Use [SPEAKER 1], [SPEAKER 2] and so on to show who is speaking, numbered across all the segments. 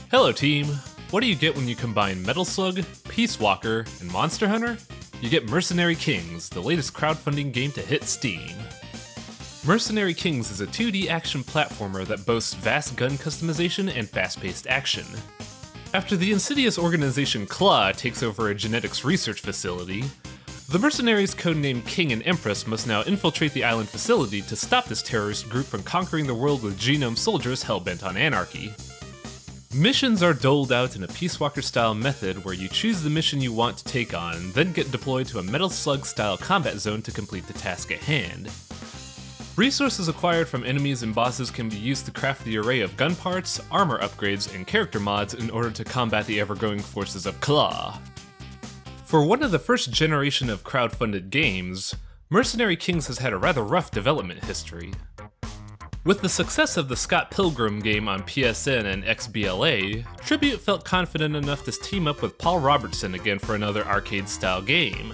[SPEAKER 1] Hello team! What do you get when you combine Metal Slug, Peace Walker, and Monster Hunter? You get Mercenary Kings, the latest crowdfunding game to hit Steam. Mercenary Kings is a 2D action platformer that boasts vast gun customization and fast-paced action. After the insidious organization Claw takes over a genetics research facility, the mercenaries codenamed King and Empress must now infiltrate the island facility to stop this terrorist group from conquering the world with genome soldiers hell-bent on anarchy. Missions are doled out in a Peace Walker-style method where you choose the mission you want to take on, then get deployed to a Metal Slug-style combat zone to complete the task at hand. Resources acquired from enemies and bosses can be used to craft the array of gun parts, armor upgrades, and character mods in order to combat the ever-growing forces of Claw. For one of the first generation of crowdfunded games, Mercenary Kings has had a rather rough development history. With the success of the Scott Pilgrim game on PSN and XBLA, Tribute felt confident enough to team up with Paul Robertson again for another arcade-style game.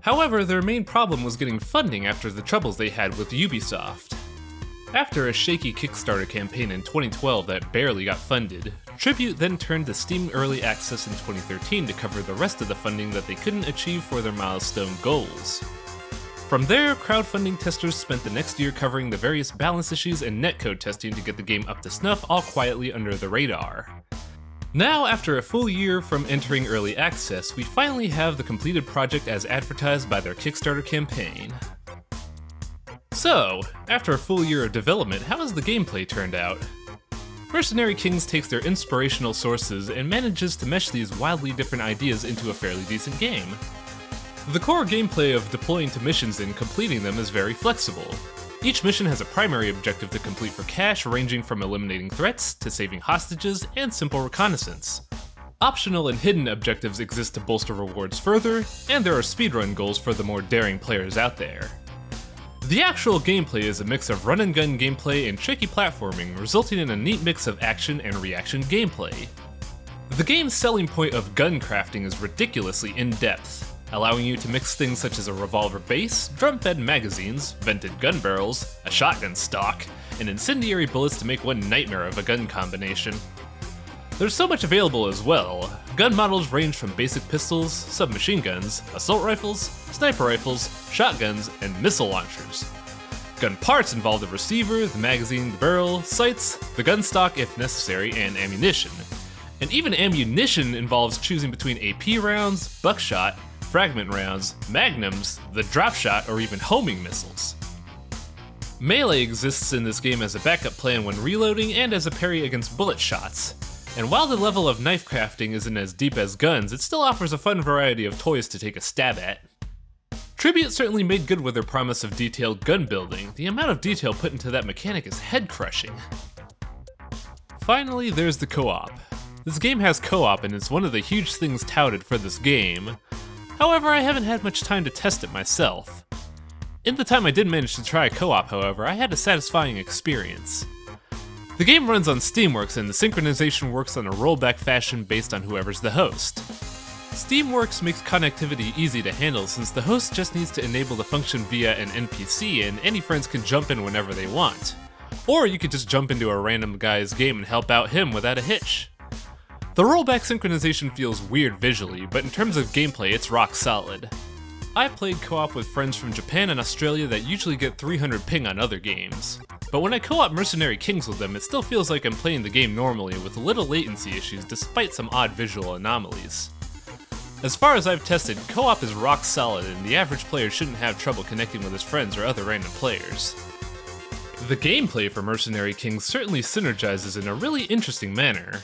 [SPEAKER 1] However, their main problem was getting funding after the troubles they had with Ubisoft. After a shaky Kickstarter campaign in 2012 that barely got funded, Tribute then turned to Steam Early Access in 2013 to cover the rest of the funding that they couldn't achieve for their milestone goals. From there, crowdfunding testers spent the next year covering the various balance issues and netcode testing to get the game up to snuff, all quietly under the radar. Now, after a full year from entering early access, we finally have the completed project as advertised by their Kickstarter campaign. So, after a full year of development, how has the gameplay turned out? Mercenary Kings takes their inspirational sources and manages to mesh these wildly different ideas into a fairly decent game. The core gameplay of deploying to missions and completing them is very flexible. Each mission has a primary objective to complete for cash, ranging from eliminating threats to saving hostages and simple reconnaissance. Optional and hidden objectives exist to bolster rewards further, and there are speedrun goals for the more daring players out there. The actual gameplay is a mix of run-and-gun gameplay and tricky platforming, resulting in a neat mix of action and reaction gameplay. The game's selling point of gun crafting is ridiculously in-depth, allowing you to mix things such as a revolver base, drum-fed magazines, vented gun barrels, a shotgun stock, and incendiary bullets to make one nightmare of a gun combination. There's so much available as well. Gun models range from basic pistols, submachine guns, assault rifles, sniper rifles, shotguns, and missile launchers. Gun parts involve the receiver, the magazine, the barrel, sights, the gun stock if necessary, and ammunition. And even ammunition involves choosing between AP rounds, buckshot, fragment rounds, magnums, the drop shot, or even homing missiles. Melee exists in this game as a backup plan when reloading and as a parry against bullet shots. And while the level of knife crafting isn't as deep as guns, it still offers a fun variety of toys to take a stab at. Tribute certainly made good with their promise of detailed gun building. The amount of detail put into that mechanic is head-crushing. Finally, there's the co-op. This game has co-op, and it's one of the huge things touted for this game. However, I haven't had much time to test it myself. In the time I did manage to try co-op, however, I had a satisfying experience. The game runs on Steamworks, and the synchronization works on a rollback fashion based on whoever's the host. Steamworks makes connectivity easy to handle since the host just needs to enable the function via an NPC and any friends can jump in whenever they want. Or you could just jump into a random guy's game and help out him without a hitch. The rollback synchronization feels weird visually, but in terms of gameplay it's rock solid. I've played co-op with friends from Japan and Australia that usually get 300 ping on other games. But when I co-op Mercenary Kings with them, it still feels like I'm playing the game normally with little latency issues despite some odd visual anomalies. As far as I've tested, co-op is rock solid and the average player shouldn't have trouble connecting with his friends or other random players. The gameplay for Mercenary Kings certainly synergizes in a really interesting manner.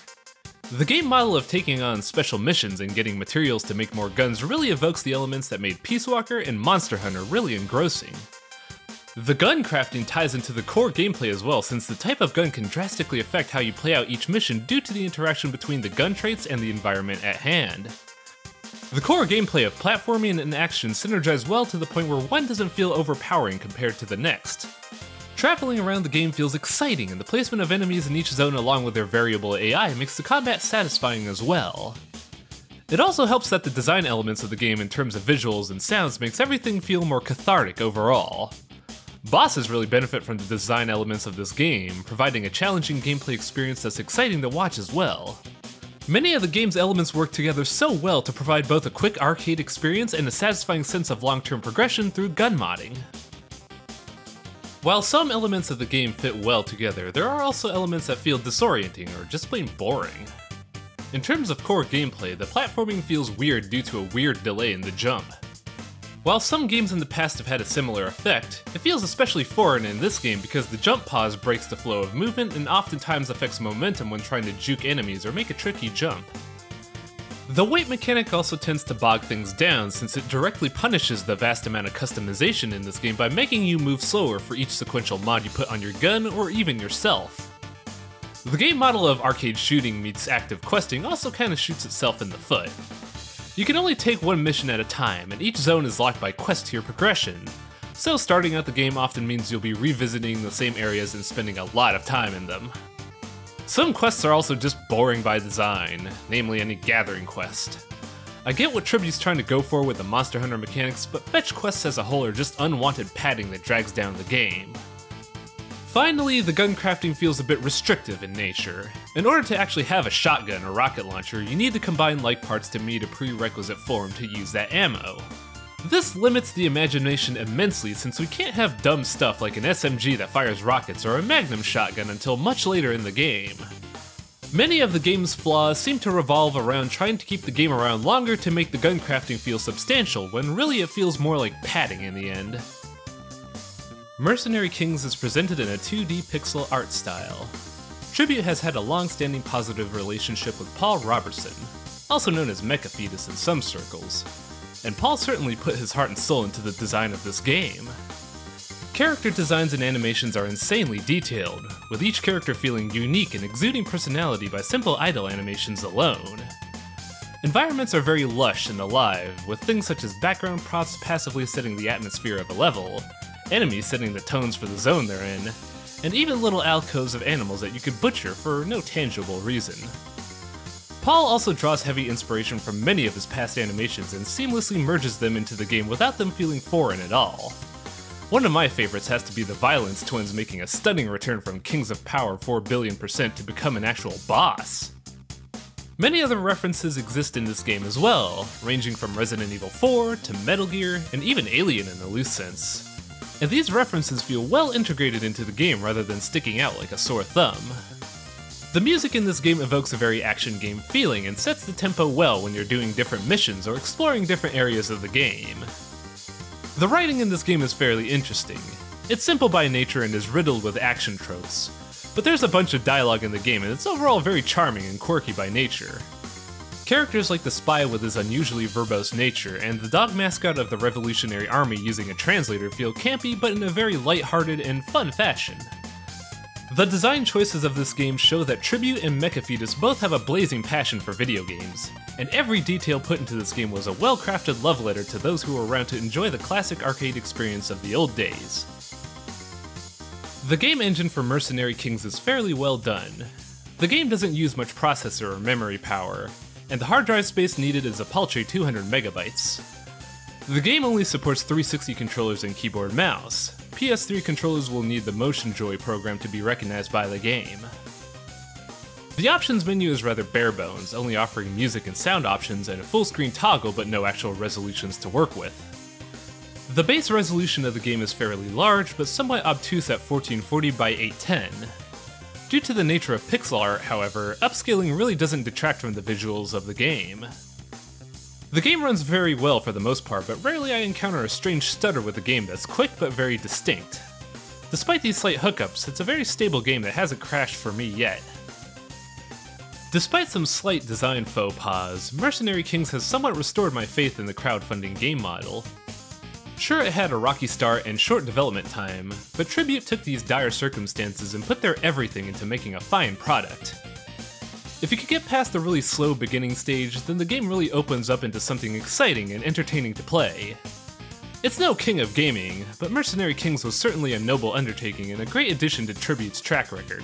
[SPEAKER 1] The game model of taking on special missions and getting materials to make more guns really evokes the elements that made Peace Walker and Monster Hunter really engrossing. The gun crafting ties into the core gameplay as well, since the type of gun can drastically affect how you play out each mission due to the interaction between the gun traits and the environment at hand. The core gameplay of platforming and action synergize well to the point where one doesn't feel overpowering compared to the next. Traveling around the game feels exciting, and the placement of enemies in each zone along with their variable AI makes the combat satisfying as well. It also helps that the design elements of the game in terms of visuals and sounds makes everything feel more cathartic overall. Bosses really benefit from the design elements of this game, providing a challenging gameplay experience that's exciting to watch as well. Many of the game's elements work together so well to provide both a quick arcade experience and a satisfying sense of long-term progression through gun modding. While some elements of the game fit well together, there are also elements that feel disorienting or just plain boring. In terms of core gameplay, the platforming feels weird due to a weird delay in the jump. While some games in the past have had a similar effect, it feels especially foreign in this game because the jump pause breaks the flow of movement and oftentimes affects momentum when trying to juke enemies or make a tricky jump. The weight mechanic also tends to bog things down since it directly punishes the vast amount of customization in this game by making you move slower for each sequential mod you put on your gun or even yourself. The game model of arcade shooting meets active questing also kinda shoots itself in the foot. You can only take one mission at a time, and each zone is locked by quest tier progression, so starting out the game often means you'll be revisiting the same areas and spending a lot of time in them. Some quests are also just boring by design, namely any gathering quest. I get what Tribute's trying to go for with the Monster Hunter mechanics, but fetch quests as a whole are just unwanted padding that drags down the game. Finally, the gun crafting feels a bit restrictive in nature. In order to actually have a shotgun or rocket launcher, you need to combine like parts to meet a prerequisite form to use that ammo. This limits the imagination immensely since we can't have dumb stuff like an SMG that fires rockets or a Magnum shotgun until much later in the game. Many of the game's flaws seem to revolve around trying to keep the game around longer to make the gun crafting feel substantial, when really it feels more like padding in the end. Mercenary Kings is presented in a 2D pixel art style. Tribute has had a long-standing positive relationship with Paul Robertson, also known as Mechafetus in some circles, and Paul certainly put his heart and soul into the design of this game. Character designs and animations are insanely detailed, with each character feeling unique and exuding personality by simple idle animations alone. Environments are very lush and alive, with things such as background props passively setting the atmosphere of a level, enemies setting the tones for the zone they're in, and even little alcoves of animals that you could butcher for no tangible reason. Paul also draws heavy inspiration from many of his past animations and seamlessly merges them into the game without them feeling foreign at all. One of my favorites has to be the Violence twins making a stunning return from Kings of Power 4,000,000,000% to become an actual boss. Many other references exist in this game as well, ranging from Resident Evil 4 to Metal Gear, and even Alien in a loose sense. And these references feel well integrated into the game rather than sticking out like a sore thumb. The music in this game evokes a very action game feeling and sets the tempo well when you're doing different missions or exploring different areas of the game. The writing in this game is fairly interesting. It's simple by nature and is riddled with action tropes, but there's a bunch of dialogue in the game and it's overall very charming and quirky by nature. Characters like the spy with his unusually verbose nature, and the dog mascot of the Revolutionary Army using a translator feel campy but in a very lighthearted and fun fashion. The design choices of this game show that Tribute and Mechafetus both have a blazing passion for video games, and every detail put into this game was a well-crafted love letter to those who were around to enjoy the classic arcade experience of the old days. The game engine for Mercenary Kings is fairly well done. The game doesn't use much processor or memory power, and the hard drive space needed is a paltry 200 megabytes. The game only supports 360 controllers and keyboard mouse. PS3 controllers will need the Motion Joy program to be recognized by the game. The options menu is rather bare bones, only offering music and sound options and a full screen toggle but no actual resolutions to work with. The base resolution of the game is fairly large, but somewhat obtuse at 1440 by 810. Due to the nature of pixel art, however, upscaling really doesn't detract from the visuals of the game. The game runs very well for the most part, but rarely I encounter a strange stutter with the game that's quick but very distinct. Despite these slight hookups, it's a very stable game that hasn't crashed for me yet. Despite some slight design faux pas, Mercenary Kings has somewhat restored my faith in the crowdfunding game model. Sure, it had a rocky start and short development time, but Tribute took these dire circumstances and put their everything into making a fine product. If you could get past the really slow beginning stage, then the game really opens up into something exciting and entertaining to play. It's no king of gaming, but Mercenary Kings was certainly a noble undertaking and a great addition to Tribute's track record.